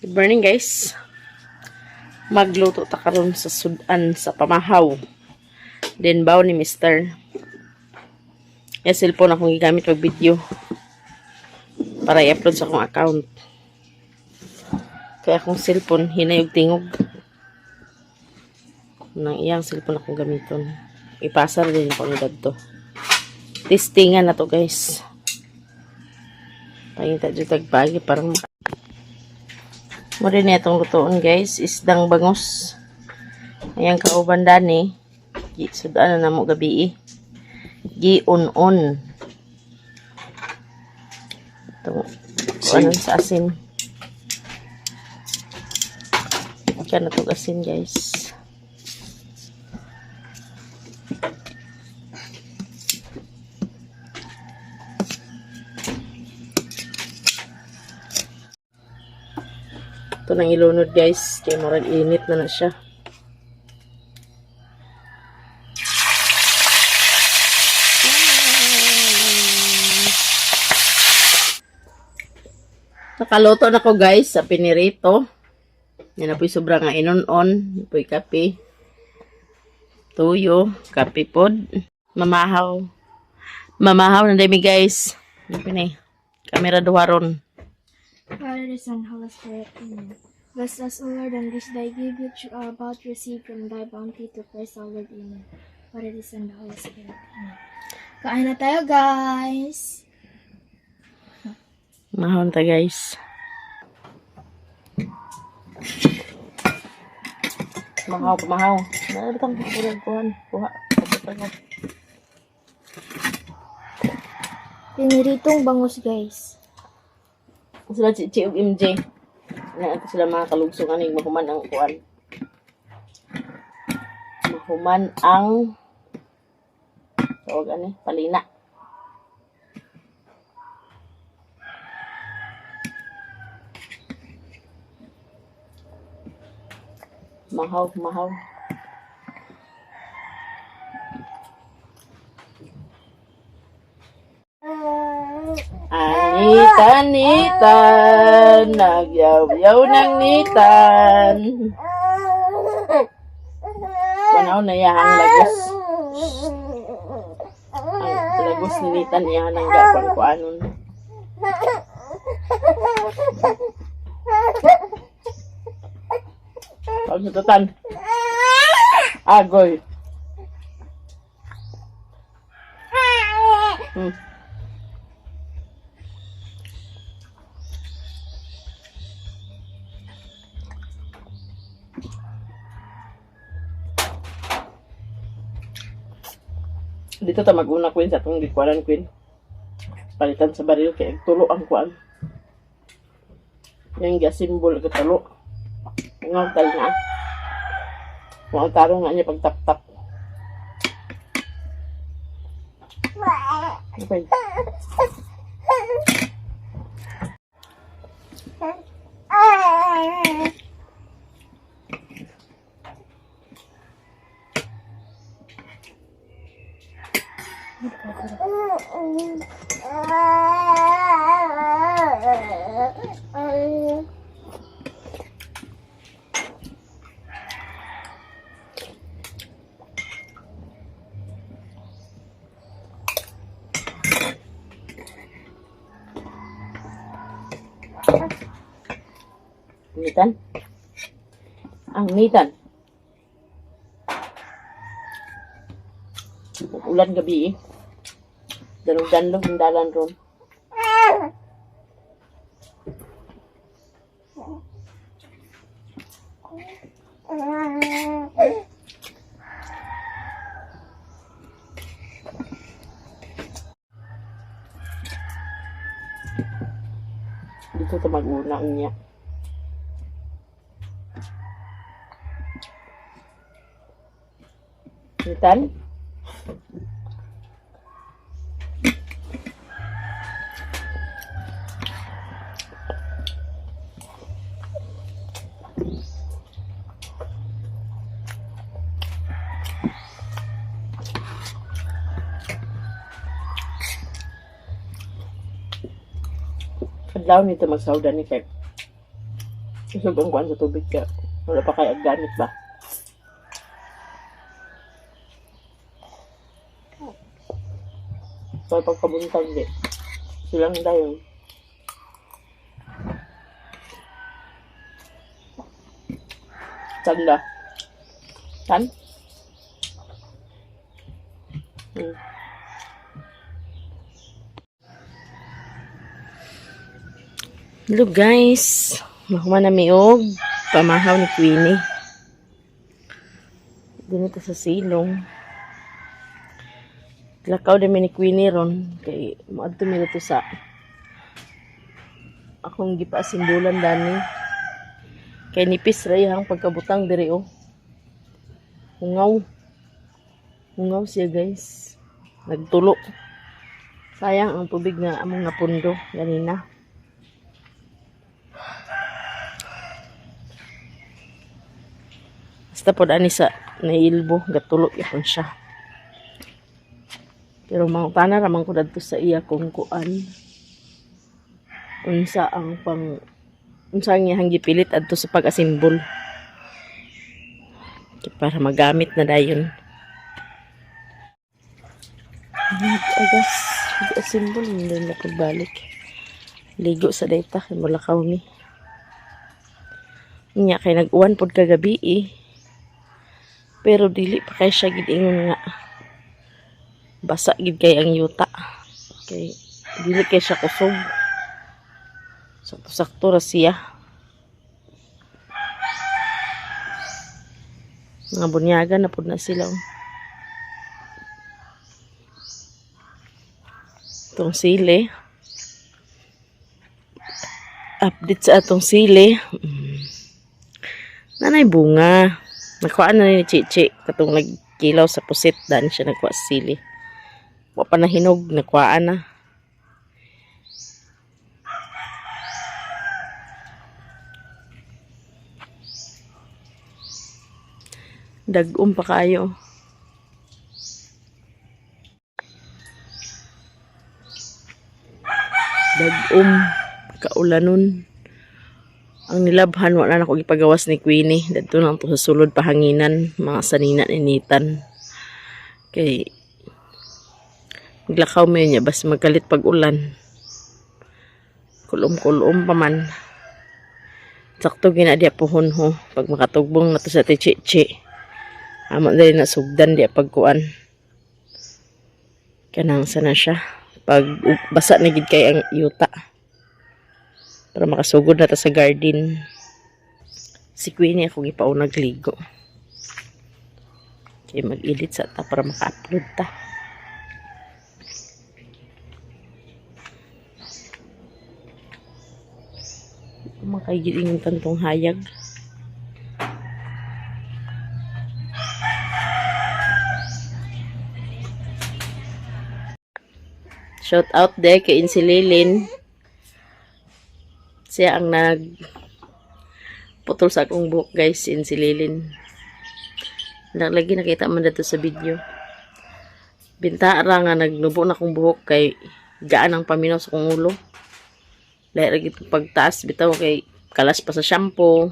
Good morning guys. Magluto ta karon sa sudan sa pamahaw. Then baw ni Mr. Yung cellphone akong gigamit pag video para i-upload sa akong account. Kaya akong cellphone hinayog tingog. Nang iyang cellphone akong gamiton. Ipasar din ako ni dadto. Testingan na to guys. Pangita dyan tagpagi parang muli na itong lutoon guys. Isdang bangus. Ayan kauban dani. Sudaan na mo gabi Gi-on-on. Itong ano sa asin. Ika na itong asin guys. Ito nang ilunod guys. Kaya marag init na siya. Nakaluto na ko guys sa pinirito. Yan na po'y sobrang nga inon-on. Po'y kape. Tuyo. Kape pod. Mamahaw. Mamahaw na dami guys. Yan pinay. Kamera duwaron. Father, the Son, Holy Spirit, Amen. Bless us, O Lord, and this thy gift which we are about to receive from thy bounty to Christ our Lord, Amen. Father, the Son, the Holy Spirit, Amen. Kain na tayo, guys! Mahon ta guys. Mahaw. Nalabitang kuhan. Kuha. Piniritong bangus, guys. Sila Chichi ug MJ. Na sila mga kalugsong aning mahuman ang kuan. Mahuman ang tawag ani palina. Mahaw. Nitan, nagyaw-yaw ng nitan. Kunaw na yahang lagos. Ang lagos ni nitan yahan ang gapang kuanon. Pagsututan. Agoy. Dito ta mag-una queen sa itong gikuanan queen. Palitan sa baril kay tulo ang kuan. Yung simbol ka tulo. Ngaw tal na. Ngaw tarong nga niya pag tap-tap. Okay. Nitan. Ang nitan. Ulan gabi Dalog-dalog yung dalan ron. Dito ito mag-una niya. Nitan? Kadlaw nito magsawdan ni kay Isog ang kuhan sa tubig ka. Wala pa kaya gamit ba? So, pagkabuntag di. Silang dayon. Tanda. Tan? Hello guys. Nakuha na miog. Pamahaw ni Queenie. Dito sa silong. Lakaw din ni Queenie ron. Kay maadto mi dito sa akong gipasimbulan dani. Kay nipis rayhang pagkabutang diri oh. Hungaw. Hungaw siya guys. Nagtulo. Sayang ang tubig nga among napundo ganina. Basta po ani sa nailbo gatulo yapon siya. Pero mangutana ramang ko dadto sa iya kung kuan. Unsa ang unsa ang iyang gipilit adto sa pag-asimbol. Para magamit na dayon. Agas, asimbol hindi na pagbalik. Ligo sa data kay mulakaw mi. Nya kay nag-uwan pod kagabi eh. Pero dili pa kay siya gid ingon nga basa gid kay ang yuta. Kay dili kay siya kusog. Sakto-sakto ra siya. Mga bunyaga na pud na sila. Itong sili. Update sa atong sili. Nanay bunga. Nakuha na ni Chichi. Katong nagkilaw sa pusit. Daan siya nagkuha sa sili. Wa pa na hinog. Nakuha na. Dagom pa kayo. Dagom. Kaulanon. Ang nilabhan, wala na ako ipagawas ni Queenie. Dito lang to sa sulod pahanginan. Mga sanina ninitan. Kay maglakaw mo niya. Bas magkalit pag ulan. Kulom-kulom pa man. Sakto ginadya pohon ho. Pag makatugbong na to sa tichi-chi. Amo dahil na sugdan di pagkuan. Kanang sana siya. Pag basa na gid kay ang yuta. Para makasugod na ta sa garden. Si Queenie ako gipaunag ligo. Kaya mag-edit sa ta para maka-upload ta. Makaigid yung tantong hayag. Shout out there kay Insililin. Siya ang putol sa akong buhok guys, Insililin. Lagi nakita man dito sa video. Bintara nga nagnubo na akong buhok kay gaan ang paminaw sa akong ulo. Lagi pagtaas bitaw kay kalas pa sa shampoo,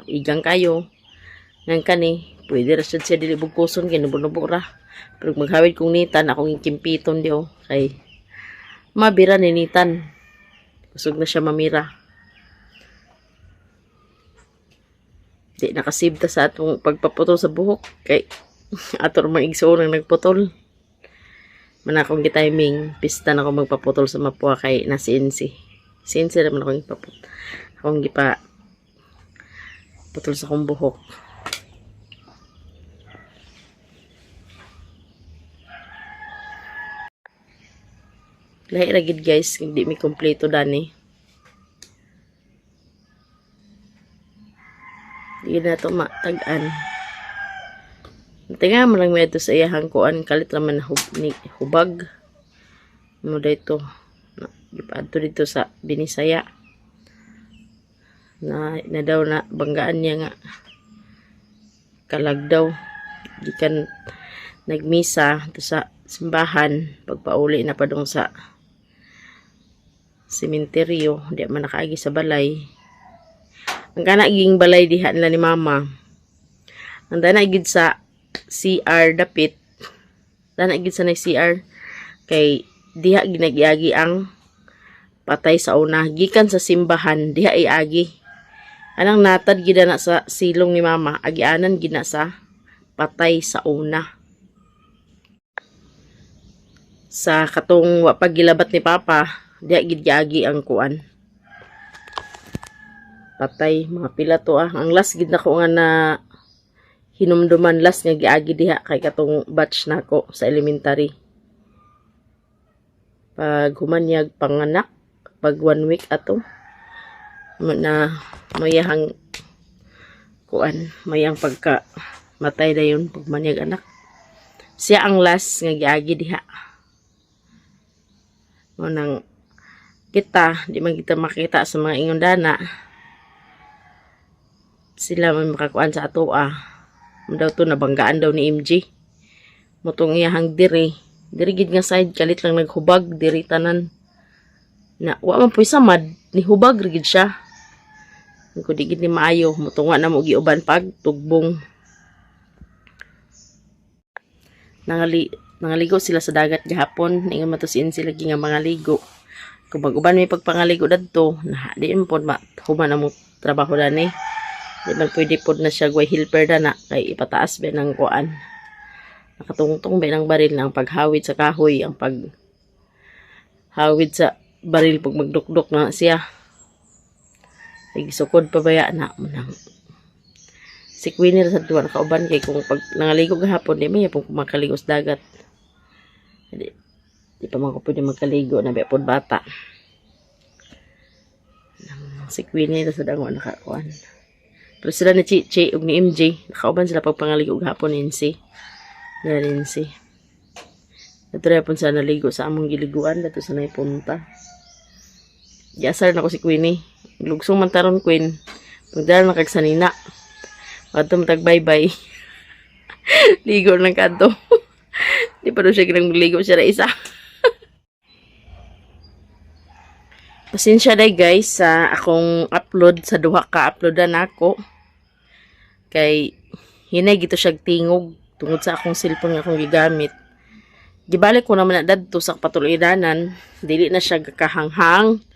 igang kayo. Nang kani, pwede ra siya dili bugkuson kay nubo-nubo ra. Pero maghawid kong nitan akong kimpiton di kay mabira ni nitan. Kusog na siya mamira. Di nakasave ta sa atong pagpaputol sa buhok. Kay ator mga igsoon ang nagputol. Manakong gitiming. Pista na ako magpaputol sa mapua kay nasi-insi. Sinsi naman akong ipaputol. Akong gipa putol sa akong buhok. Lahi ragid guys, hindi mi kompleto dani. Hindi na ito matag-an. Tinga mo lang may ito sa iyahang kuan, kalit naman hubag. Ano dito, ipaad to dito sa Binisaya. Na daw na banggaan niya nga. Kalag daw. Gikan nagmisa to sa simbahan, pagpauli na pa dong sa sementeryo, di man nakaagi sa balay. Ang kana ging balay diha nila ni mama. Ang dana gid sa CR dapit. Dana gid sa CR kay diha ginagiagi ang patay sa una. Gikan sa simbahan diha iagi. Anang natad gid na sa silong ni mama, agianan gid na sa patay sa una. Sa katong wa pagilabat ni papa, diha gid giagi ang kuan. Patay mga pila to ah. Ang last gid nako nga na hinumduman last nga giagi diha kay katong batch nako sa elementary. Pag humanyag panganak, pag 1 week ato na mayahang kuan, mayang pagka matay na yun pag manyag anak. Siya ang last nga giagi diha. Nang kita, di man kita makita sa mga ingon dana. Sila may makakuan sa ato ah. Daw to nabanggaan daw ni MJ. Mutong iyahang diri. Diri gid nga side kalit lang naghubag diri tanan. Na wa man puy samad ni hubag gid siya. Ko di gid ni maayo, mutong wa na mo giuban pag tugbong. Nangaligo sila sa dagat gahapon, ningon matusin sila gi nga mga ligo. Kung uban may pagpangaligo dadto, na di mo pod human na mo trabaho dani. Di man pwede pod na siya gway helper na kay ipataas ba ng kuan. Nakatungtong ba ng baril ng paghawid sa kahoy, ang paghawid sa baril pag magdukdok na siya. Ay sukod pa baya na mo nang si Queenie sa duwa nakauban kay kung pag nangaligo gahapon di may pong makaligo sa dagat. Di pa man ko pwede magkaligo na pod bata. Si Queenie sa dangwa nakakuan. Pero sila ni Chichi ug ni MJ nakauban sila pag pangaligo gahapon Nancy. Nancy. Natry pun sa naligo sa among giliguan dato sa nay punta. Yasar na ko si Queenie. Lugsong man taron Queen. Pagdala na kag sanina. Adto matag bye-bye. Ligo lang kadto. Di pa daw siya ginang ligo siya na isa. Pasensya day guys sa akong upload sa duha ka uploadan ako. Kay hinay gito siya tingog tungod sa akong cellphone nga akong gigamit. Gibalik ko naman na dadto sa patuloy-danan, dili na siya kahanghang.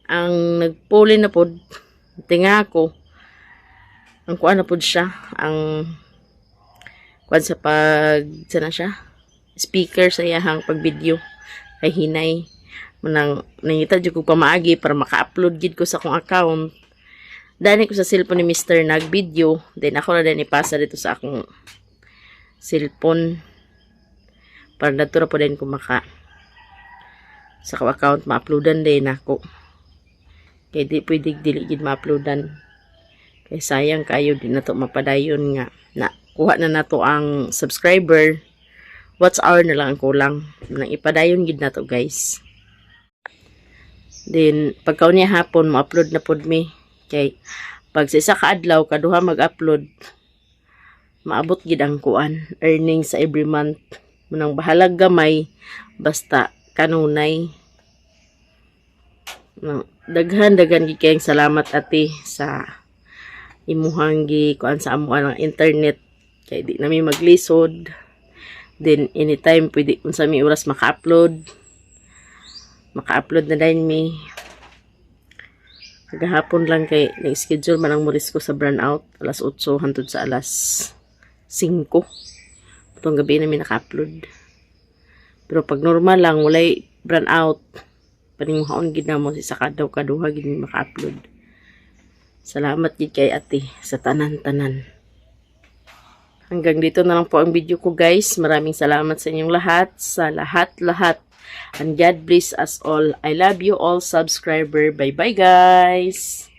Ang nagpuli na pod tinga ko. Ang kuan na pod siya, ang kuan sa sana siya speaker sa iyahang pag-video ay hinay manang nangita jud ko pamaagi para maka-upload gid ko sa akong account. Dani ko sa cellphone ni Mr. nag-video, then ako na din ipasa dito sa akong cellphone para natura po din ko maka sa akong account ma-uploadan din ako. Kaya di pwede dili gid ma-uploadan. Kaya sayang kayo din na to mapadayon nga na kuha na nato ang subscriber. What's hour na lang ang kulang. Nang ipadayon gid na to guys. Then pagkaw niya hapon mo-upload na pod mi. Kay pag sa isa ka adlaw kaduha mag-upload maabot gid ang kuan earnings sa every month. Munang bahalag gamay basta kanunay. Daghan gid kayong salamat ate sa imuhang gi kuan sa amo ang internet kay di na mi maglisod. Then anytime pwede unsa mi oras maka-upload na din mi. Kagahapon lang kay nag-schedule man ang muris ko sa burnout alas 8 hangtod sa alas 5. Itong gabi na mi naka-upload. Pero pag normal lang walay burnout paningmuhaon gid na mo sa kadaw-kaduha gid mi maka-upload. Salamat gid kay ate sa tanan-tanan. Hanggang dito na lang po ang video ko guys. Maraming salamat sa inyong lahat. Sa lahat-lahat. And God bless us all. I love you all subscriber. Bye-bye guys!